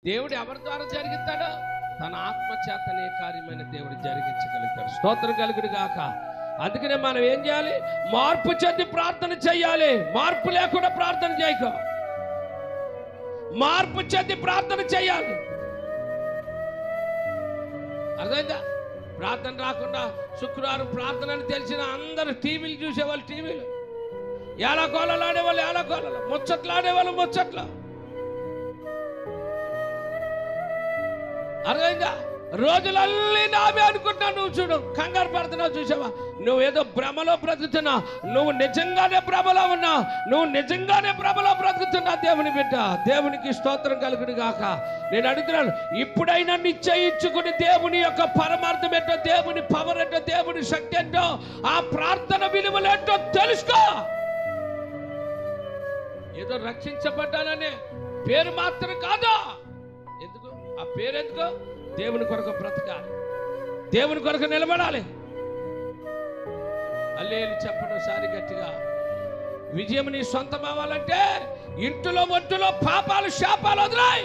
దేవుడు ఎవరి ద్వారా జరిగిస్తాడో తన ఆత్మ చేతనే కార్యమైన దేవుడు జరిగించగలుగుతాడు. స్తోత్రం కలుగుడు గాక. అందుకనే మనం ఏం చేయాలి? మార్పు చెంది ప్రార్థన చేయాలి. మార్పు లేకుండా ప్రార్థన చేయకు. మార్పు చెంది ప్రార్థన చేయాలి. అర్థమైందా? ప్రార్థన రాకుండా శుక్రవారం ప్రార్థన అని తెలిసిన అందరూ టీవీలు చూసేవాళ్ళు, టీవీలు ఏలాకోలలు ఆడేవాళ్ళు, ఏలాకోలలు ముచ్చట్లు ఆడేవాళ్ళు, ముచ్చట్లు. అర్థమైందా? రోజులన్నీ నావే అనుకుంటున్నావు. నువ్వు చూడు, కంగారు పడుతున్నావు. చూసావా? నువ్వేదో భ్రమలో బ్రతుకుతున్నా. నువ్వు నిజంగానే భ్రమలో ఉన్నా. నువ్వు నిజంగానే భ్రమలో బ్రతుకుతున్నా. దేవుని బిడ్డ, దేవునికి స్తోత్రం కలుగును గాక. నేను అడుగుతున్నాను, ఇప్పుడైనా నిశ్చయించుకుని దేవుని యొక్క పరమార్థం ఏంటో, దేవుని పవర్ ఏంటో, దేవుని శక్తి ఏంటో, ఆ ప్రార్థన విలువలేంటో తెలుసుకో. ఏదో రక్షించబడ్డాననే పేరు మాత్రం కాదు. ఎందుకు ఆ పేరు? ఎందుకు? దేవుని కొరకు బ్రతకాలి, దేవుని కొరకు నిలబడాలి. హల్లెలూయా చెప్పడం సారి గట్టిగా. విజయం నీ సొంతం అవ్వాలంటే ఇంటిలో ఒంటిలో పాపాలు శాపాలు వదిలాయి.